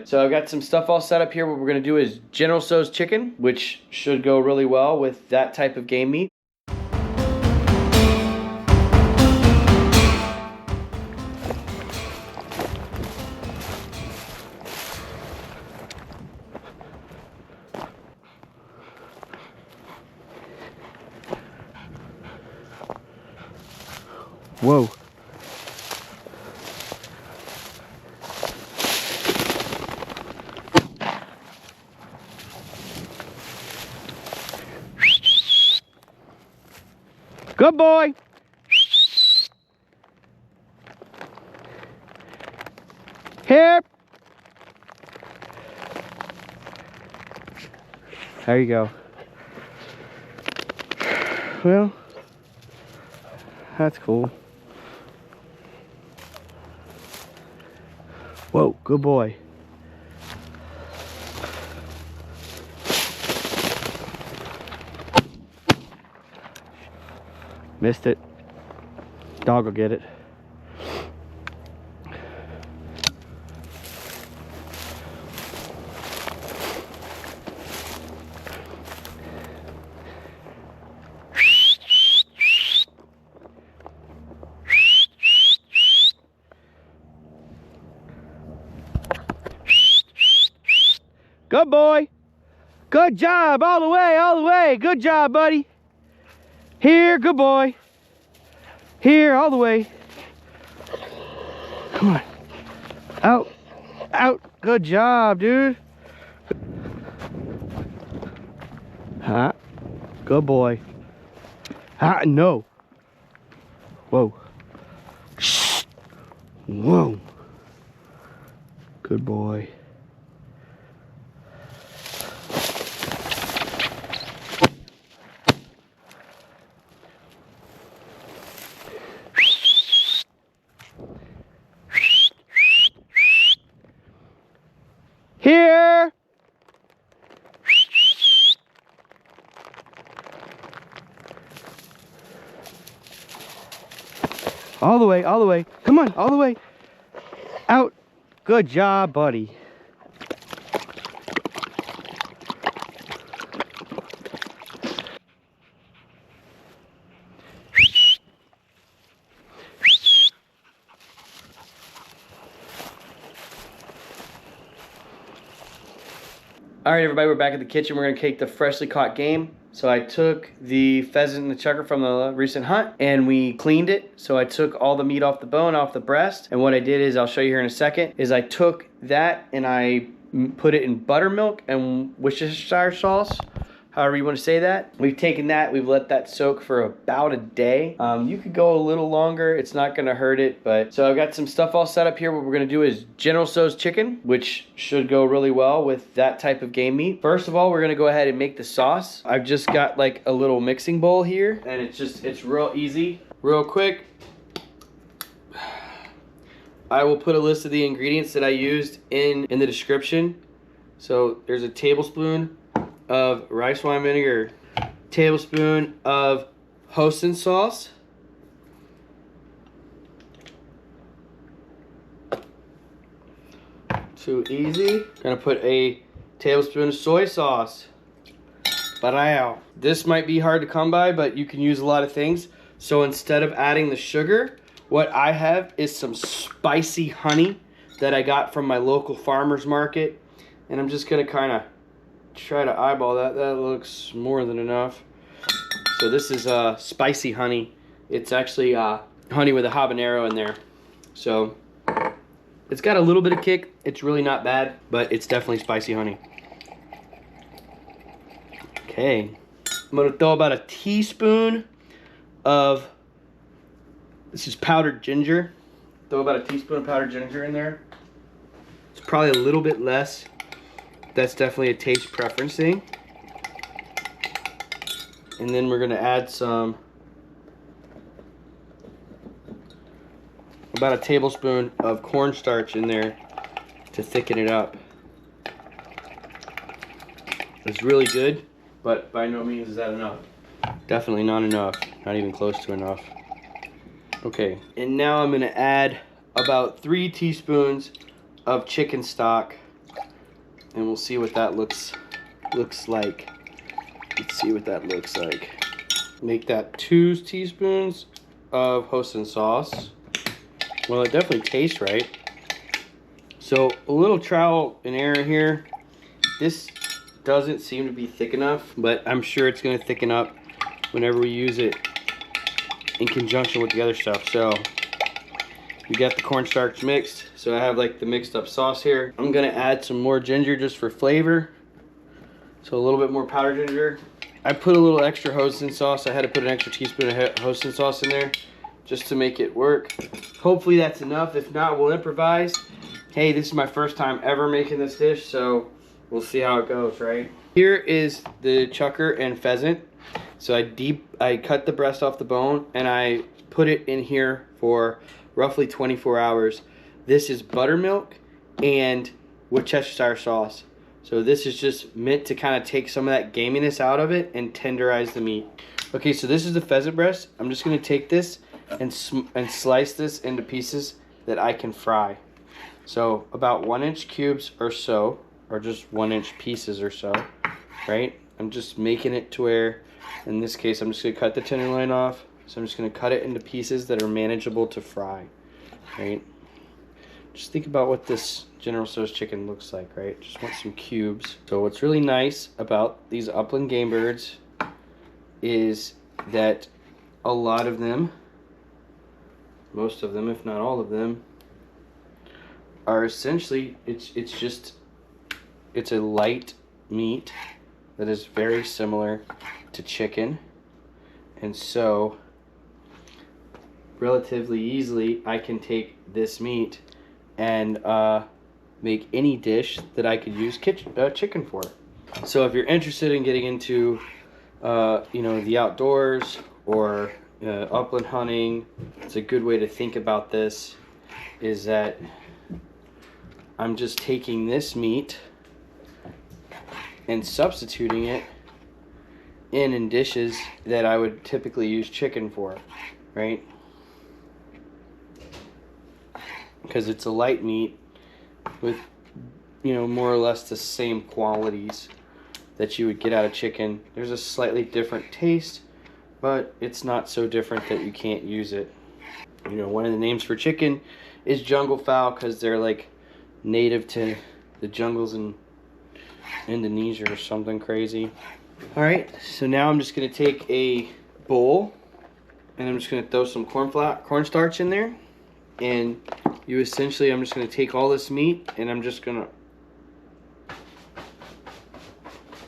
So I've got some stuff all set up here. What we're gonna do is General Tso's chicken, which should go really well with that type of game meat. Whoa. Good boy. Here. There you go. Well, that's cool. Whoa, good boy. Missed it. Dog will get it. Good boy. Good job. All the way, all the way. Good job, buddy. Here, good boy. Here, all the way. Come on. Out. Out. Good job, dude. Huh? Good boy. Ah, no. Whoa. Shh. Whoa. Good boy. Here. All the way, all the way. Come on, all the way. Out. Good job, buddy. All right, everybody, we're back at the kitchen. We're gonna cake the freshly caught game. So I took the pheasant and the chukar from the recent hunt and we cleaned it. So I took all the meat off the bone, off the breast. And what I did is, I'll show you here in a second, is I took that and I put it in buttermilk and Worcestershire sauce, however you want to say that. We've taken that, we've let that soak for about a day. You could go a little longer, it's not gonna hurt it, but. So I've got some stuff all set up here. What we're gonna do is General Tso's chicken, which should go really well with that type of game meat. First of all, we're gonna go ahead and make the sauce. I've just got like a little mixing bowl here, and it's real easy, real quick. I will put a list of the ingredients that I used in the description. So there's a tablespoon of rice wine vinegar, tablespoon of Hoisin sauce, too easy. Gonna put a tablespoon of soy sauce. Barao. This might be hard to come by, but you can use a lot of things. So instead of adding the sugar, what I have is some spicy honey that I got from my local farmer's market, and I'm just gonna kind of try to eyeball that. That looks more than enough. So this is spicy honey. It's actually honey with a habanero in there. So it's got a little bit of kick. It's really not bad, but it's definitely spicy honey. Okay, I'm gonna throw about a teaspoon of, this is powdered ginger. Throw about a teaspoon of powdered ginger in there. It's probably a little bit less. That's definitely a taste preference thing. And then we're gonna add some, about a tablespoon of cornstarch in there to thicken it up. It's really good, but by no means is that enough. Definitely not enough, not even close to enough. Okay, and now I'm gonna add about 3 teaspoons of chicken stock and we'll see what that looks like. Let's see what that looks like. Make that 2 teaspoons of Hoisin sauce. Well, it definitely tastes right. So a little trial and error here. This doesn't seem to be thick enough, but I'm sure it's going to thicken up whenever we use it in conjunction with the other stuff. So we got the cornstarch mixed, so I have like the mixed up sauce here. I'm going to add some more ginger just for flavor, so a little bit more powdered ginger. I put a little extra Hoisin sauce. I had to put an extra teaspoon of Hoisin sauce in there just to make it work. Hopefully that's enough. If not, we'll improvise. Hey, this is my first time ever making this dish, so we'll see how it goes, right? Here is the chukar and pheasant. So I cut the breast off the bone and I put it in here for roughly 24 hours. This is buttermilk and Worcestershire sauce. So this is just meant to kind of take some of that gaminess out of it and tenderize the meat. Okay, so this is the pheasant breast. I'm just going to take this and slice this into pieces that I can fry. So about 1-inch cubes or so, or just 1-inch pieces or so, right? I'm just making it to where, in this case, I'm just going to cut the tenderloin off. So I'm just going to cut it into pieces that are manageable to fry, right? Just think about what this General Tso's chicken looks like, right? Just want some cubes. So what's really nice about these upland game birds is that a lot of them, most of them, if not all of them, are essentially, it's a light meat that is very similar to chicken. And so relatively easily I can take this meat and make any dish that I could use chicken for. So if you're interested in getting into you know, the outdoors or upland hunting, it's a good way to think about this, is that I'm just taking this meat and substituting it in dishes that I would typically use chicken for, right? Because it's a light meat with, you know, more or less the same qualities that you would get out of chicken. There's a slightly different taste, but it's not so different that you can't use it. You know, one of the names for chicken is jungle fowl because they're like native to the jungles in Indonesia or something crazy. All right, so now I'm just gonna take a bowl and I'm just gonna throw some cornstarch in there, and I'm just gonna take all this meat and I'm just gonna,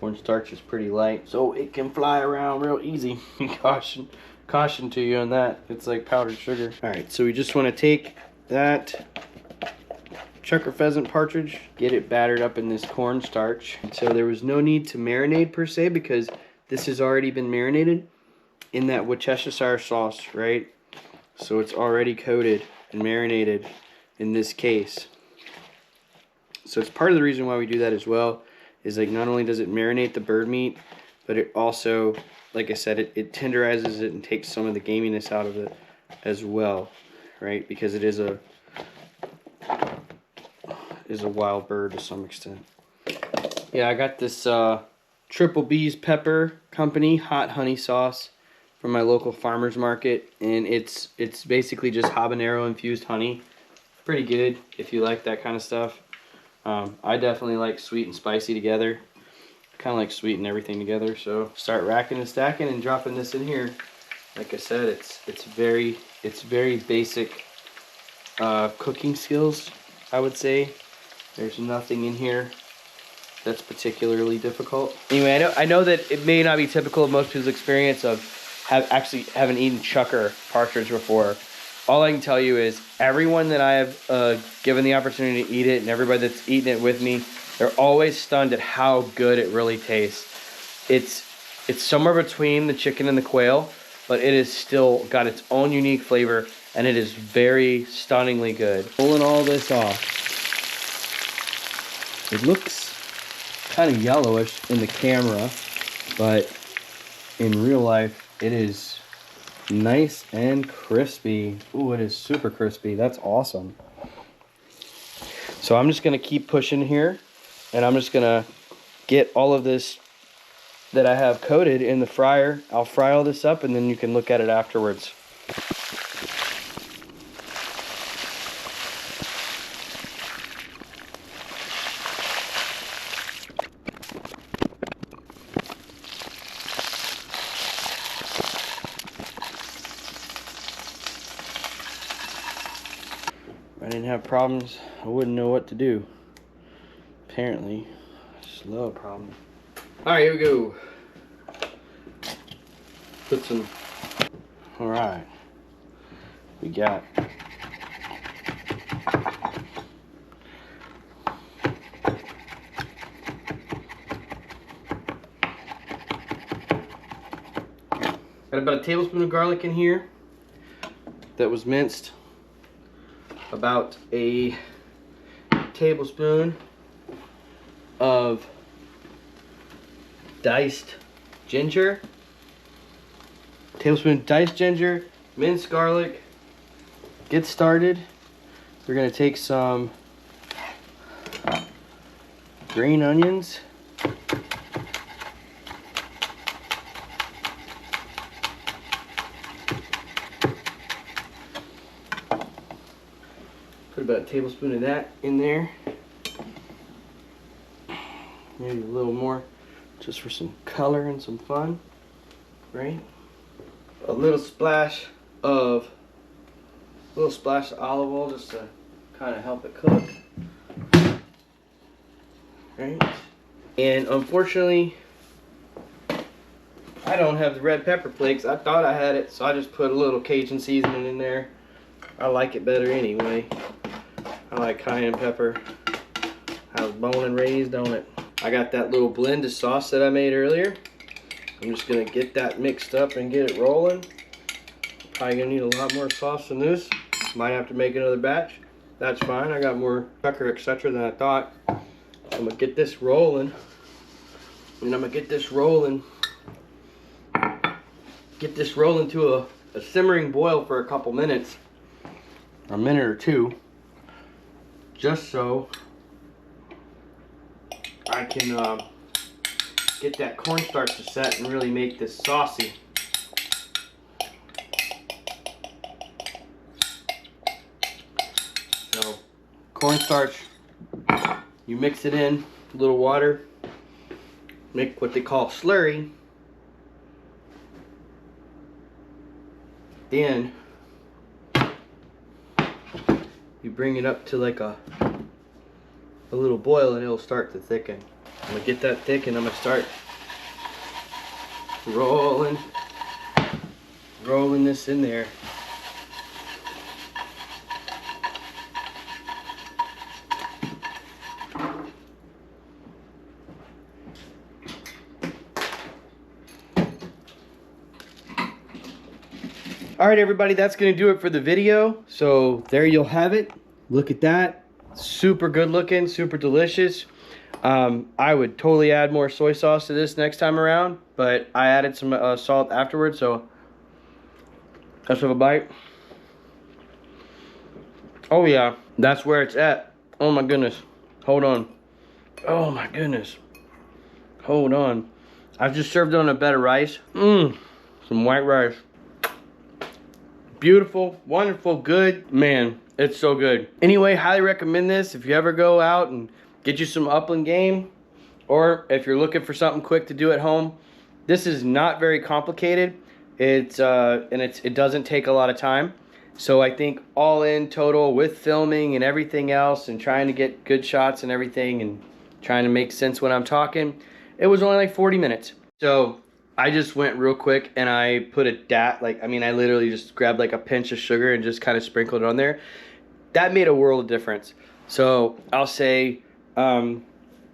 cornstarch is pretty light, so it can fly around real easy. Caution to you on that. It's like powdered sugar. All right, so we just want to take that chukar pheasant partridge, get it battered up in this cornstarch. So there was no need to marinate per se because this has already been marinated in that Worcestershire sauce, right? So it's already coated and marinated in this case. So it's part of the reason why we do that as well, is like not only does it marinate the bird meat, but it also, like I said, it tenderizes it and takes some of the gaminess out of it as well, right? Because it is a wild bird to some extent. Yeah, I got this Triple B's Pepper Company hot honey sauce from my local farmer's market, and it's basically just habanero infused honey. Pretty good if you like that kind of stuff. I definitely like sweet and spicy together. Kind of like sweet and everything together. So start racking and stacking and dropping this in here. Like I said, it's very basic cooking skills, I would say. There's nothing in here that's particularly difficult. Anyway, I know that it may not be typical of most people's experience of haven't eaten chukar partridge before. All I can tell you is everyone that I have given the opportunity to eat it, and everybody that's eaten it with me, they're always stunned at how good it really tastes. It's somewhere between the chicken and the quail, but it is still got its own unique flavor, and it is very stunningly good. Pulling all this off. It looks kind of yellowish in the camera, but in real life, it is nice and crispy. Ooh, it is super crispy. That's awesome. So I'm just gonna keep pushing here And I'm just gonna get all of this that I have coated in the fryer. I'll fry all this up and then you can look at it afterwards. If I didn't have problems, I wouldn't know what to do. Apparently, it's a little problem. All right, here we go. Put some, all right. We got about a tablespoon of garlic in here that was minced. About a tablespoon of diced ginger. Tablespoon of diced ginger, minced garlic. Get started. We're gonna take some green onions. Put about a tablespoon of that in there. Maybe a little more, just for some color and some fun, right? A little splash of olive oil just to kind of help it cook, right? And unfortunately, I don't have the red pepper flakes. I thought I had it, so I just put a little Cajun seasoning in there. I like it better anyway. I like cayenne pepper. I was born and raised on it. I got that little blend of sauce that I made earlier. I'm just gonna get that mixed up and get it rolling. Probably gonna need a lot more sauce than this. Might have to make another batch. That's fine. I got more chukar, etc. than I thought. So I'm gonna get this rolling. And I'm gonna get this rolling. Get this rolling to a simmering boil for a couple minutes. A minute or two. Just so I can get that cornstarch to set and really make this saucy. So cornstarch, you mix it in, a little water, make what they call slurry. Then you bring it up to like a little boil and it'll start to thicken. I'm gonna get that thick and I'm gonna start rolling this in there. All right, everybody, that's gonna do it for the video. So there you'll have it. Look at that. Super good looking, super delicious. I would totally add more soy sauce to this next time around, but I added some salt afterwards, so let's have a bite. Oh yeah, that's where it's at. Oh my goodness. Hold on. Oh my goodness. Hold on. I've just served it on a bed of rice. Some white rice. Beautiful, wonderful, good. Man, it's so good. Anyway, highly recommend this if you ever go out and get you some upland game, or if you're looking for something quick to do at home. This is not very complicated. It doesn't take a lot of time. So I think all in total with filming and everything else and trying to get good shots and everything and trying to make sense when I'm talking, it was only like 40 minutes. So I just went real quick and I put I literally just grabbed like a pinch of sugar and just kind of sprinkled it on there. That made a world of difference. So I'll say, when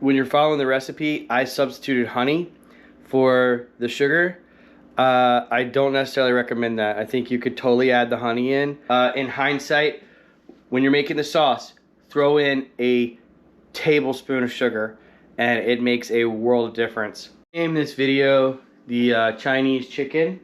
you're following the recipe, I substituted honey for the sugar. I don't necessarily recommend that. I think you could totally add the honey in. In hindsight, when you're making the sauce, throw in a tablespoon of sugar and it makes a world of difference. I named this video the Chinese chicken,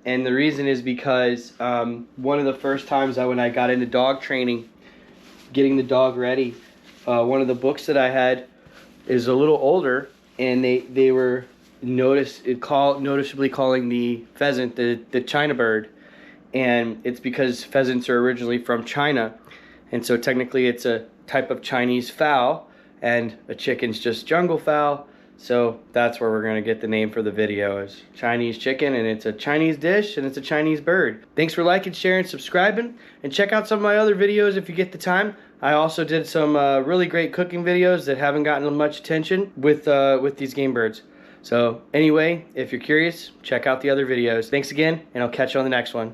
and the reason is because one of the first times when I got into dog training, getting the dog ready, one of the books that I had is a little older, and they were noticeably calling the pheasant the China bird, and it's because pheasants are originally from China, and so technically it's a type of Chinese fowl, and a chicken's just jungle fowl. So that's where we're gonna get the name for the video, is Chinese chicken, and it's a Chinese dish, and it's a Chinese bird. Thanks for liking, sharing, subscribing, and check out some of my other videos if you get the time. I also did some really great cooking videos that haven't gotten much attention with these game birds. So anyway, if you're curious, check out the other videos. Thanks again, and I'll catch you on the next one.